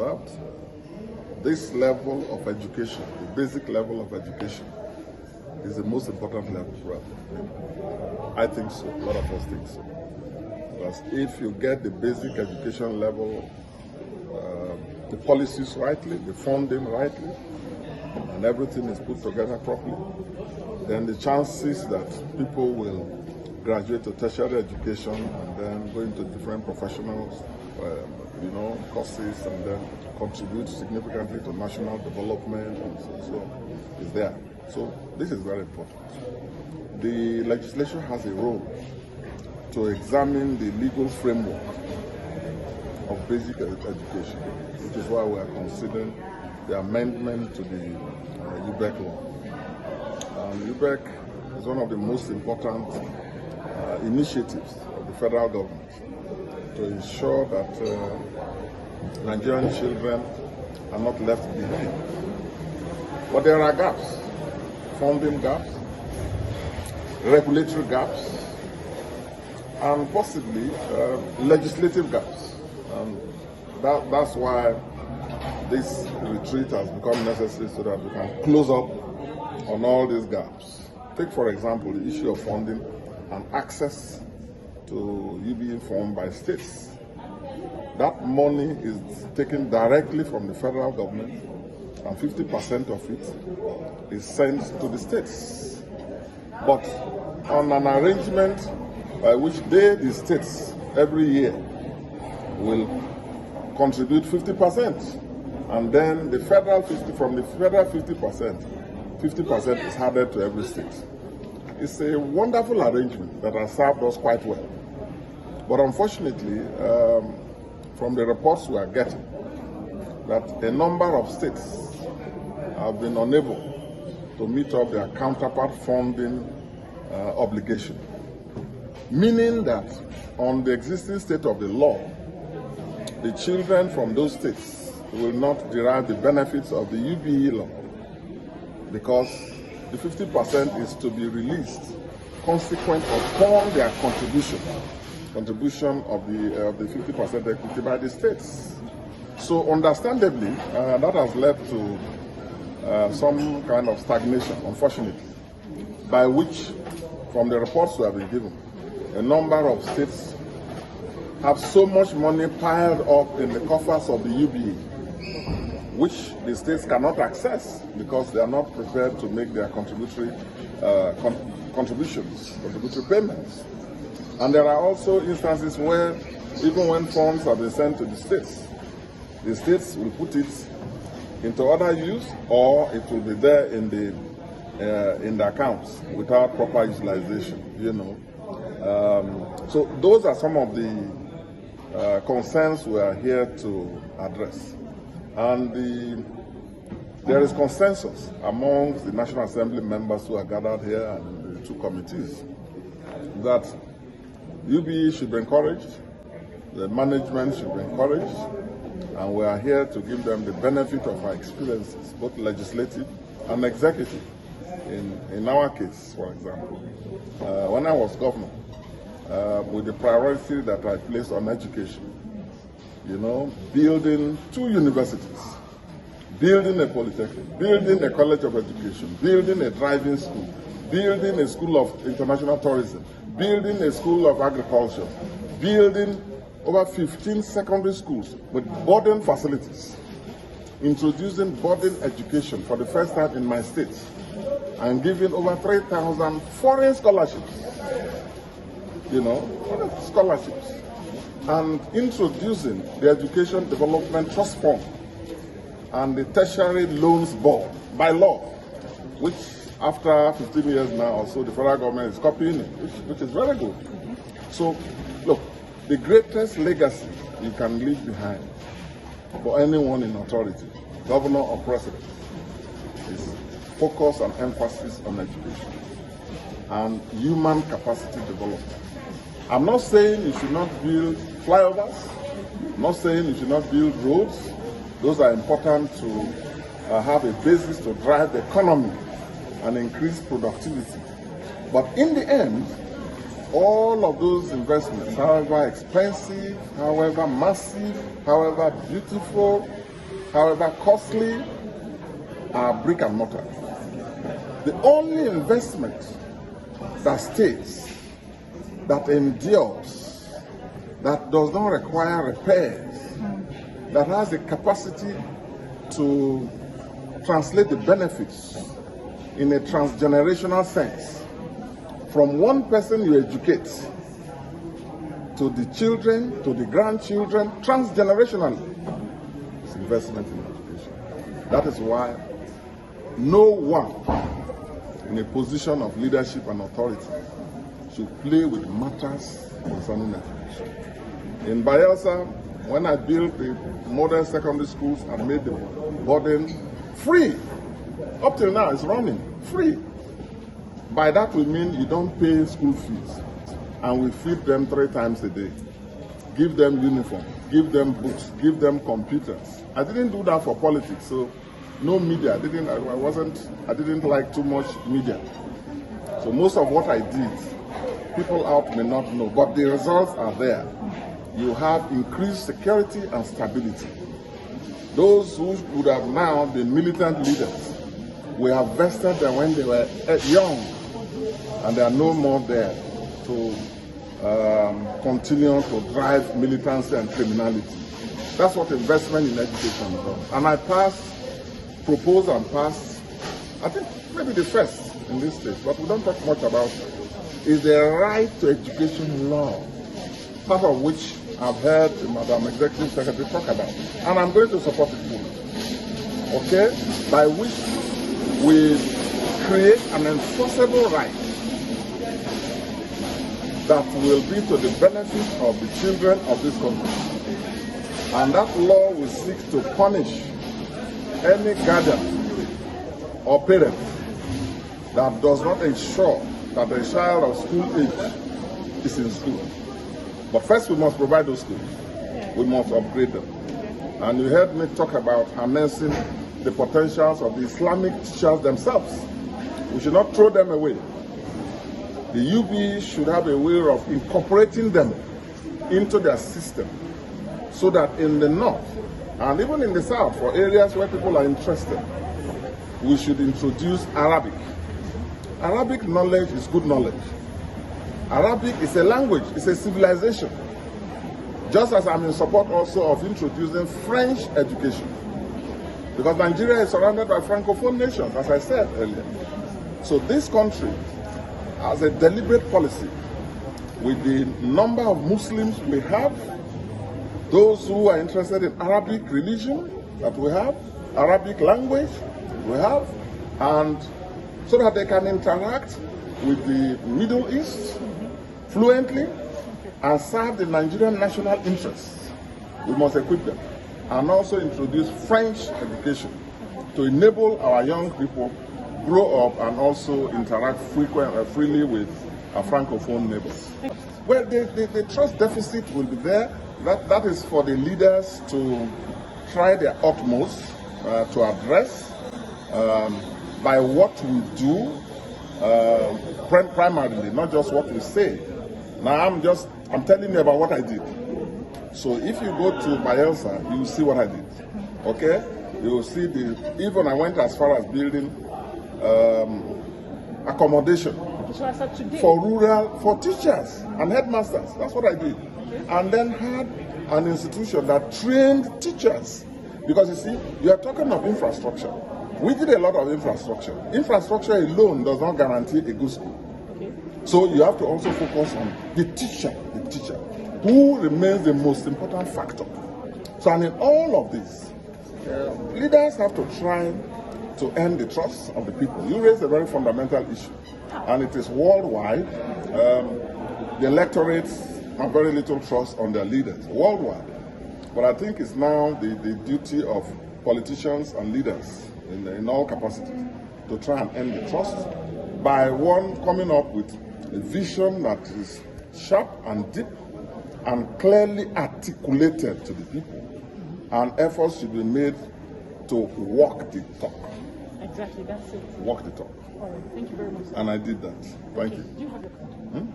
observed, this level of education, the basic level of education, is the most important level for us. I think so. A lot of us think so. Because if you get the basic education level, the policies rightly, the funding rightly, and everything is put together properly, then the chances that people will graduate to tertiary education and then go into different professionals, courses, and then contribute significantly to national development and so is there. So this is very important. The legislation has a role to examine the legal framework of basic education, which is why we are considering the amendment to the UBEC law. UBEC is one of the most important initiatives of the federal government to ensure that Nigerian children are not left behind. But there are gaps, funding gaps, regulatory gaps, and possibly legislative gaps. That's why this retreat has become necessary so that we can close up on all these gaps. Take, for example, the issue of funding and access to UBE fund by states. That money is taken directly from the federal government, and 50% of it is sent to the states. But on an arrangement by which the states, every year will contribute 50%, and then the federal 50%, from the federal 50% is handed to every state. It's a wonderful arrangement that has served us quite well. But unfortunately, from the reports we are getting, that a number of states have been unable to meet up their counterpart funding obligation. Meaning that on the existing state of the law, the children from those states will not derive the benefits of the UBE law, because the 50% is to be released consequent upon their contribution of the 50% equity by the states. So understandably, that has led to some kind of stagnation, unfortunately, by which, from the reports we have been given, a number of states have so much money piled up in the coffers of the UBE, which the states cannot access because they are not prepared to make their contributory payments. And there are also instances where, even when funds have been sent to the states will put it into other use, or it will be there in the accounts without proper utilization, So those are some of the concerns we are here to address. And there is consensus among the National Assembly members who are gathered here and the two committees that UBE should be encouraged, the management should be encouraged, and we are here to give them the benefit of our experiences, both legislative and executive. In our case, for example, when I was governor, with the priority that I placed on education, building 2 universities, building a polytechnic, building a college of education, building a driving school, building a school of international tourism, building a school of agriculture, building over 15 secondary schools with boarding facilities, introducing boarding education for the first time in my state, and giving over 3,000 foreign scholarships, scholarships, and introducing the Education Development Trust Fund and the Tertiary Loans Board by law, which after 15 years now or so, the federal government is copying it, which is very good. So, look, the greatest legacy you can leave behind for anyone in authority, governor or president, is focus and emphasis on education and human capacity development. I'm not saying you should not build flyovers, I'm not saying you should not build roads. Those are important to have a basis to drive the economy and increase productivity. But in the end, all of those investments, however expensive, however massive, however beautiful, however costly are brick and mortar. The only investment that stays, that endures, that does not require repairs, that has the capacity to translate the benefits in a transgenerational sense, from one person you educate to the children, to the grandchildren, transgenerationally, it's investment in education. That is why no one in a position of leadership and authority should play with matters concerning education. In Bayelsa, when I built the modern secondary schools and made the burden free, up till now it's running free. By that we mean you don't pay school fees, and we feed them 3 times a day, give them uniform, give them books, give them computers. I didn't do that for politics, so no media. I didn't like too much media. So most of what I did, people out may not know, but the results are there. You have increased security and stability. Those who would have now been militant leaders, we have vested them when they were young, and they are no more there to continue to drive militancy and criminality. That's what investment in education does. And I proposed and passed, I think maybe the first in this state, but we don't talk much about it, is the right to education law, part of which I've heard the Madam Executive Secretary talk about, and I'm going to support it fully. Okay? By which we create an enforceable right that will be to the benefit of the children of this country. And that law will seek to punish any guardian or parent that does not ensure that the child of school age is in school. But first we must provide those schools. We must upgrade them. And you heard me talk about harnessing the potentials of the Islamic teachers themselves. We should not throw them away. The UBE should have a way of incorporating them into their system, so that in the north and even in the south, for areas where people are interested, we should introduce Arabic. Arabic knowledge is good knowledge. Arabic is a language, it's a civilization. Just as I'm in support also of introducing French education. Because Nigeria is surrounded by Francophone nations, as I said earlier. So this country has a deliberate policy with the number of Muslims we have, those who are interested in Arabic religion that we have, Arabic language we have, and so that they can interact with the Middle East fluently and serve the Nigerian national interests. We must equip them and also introduce French education to enable our young people grow up and also interact freely with our Francophone neighbors. Well, the trust deficit will be there. That is for the leaders to try their utmost to address by what we do, primarily, not just what we say. Now I'm telling you about what I did. So if you go to Bayelsa, you will see what I did. Okay? You will see even I went as far as building accommodation for teachers and headmasters. That's what I did. And then had an institution that trained teachers. Because you see, you are talking of infrastructure. We did a lot of infrastructure. Infrastructure alone does not guarantee a good school. So you have to also focus on the teacher, who remains the most important factor. So and in all of this, leaders have to try to earn the trust of the people. You raise a very fundamental issue, and it is worldwide. The electorates have very little trust on their leaders worldwide. But I think it's now the duty of politicians and leaders in all capacities to try and earn the trust by coming up with a vision that is sharp and deep and clearly articulated to the people. And efforts should be made to walk the talk. Exactly, that's it. Walk the talk. All right, thank you very much, sir. And I did that. Thank you. Do you have a card?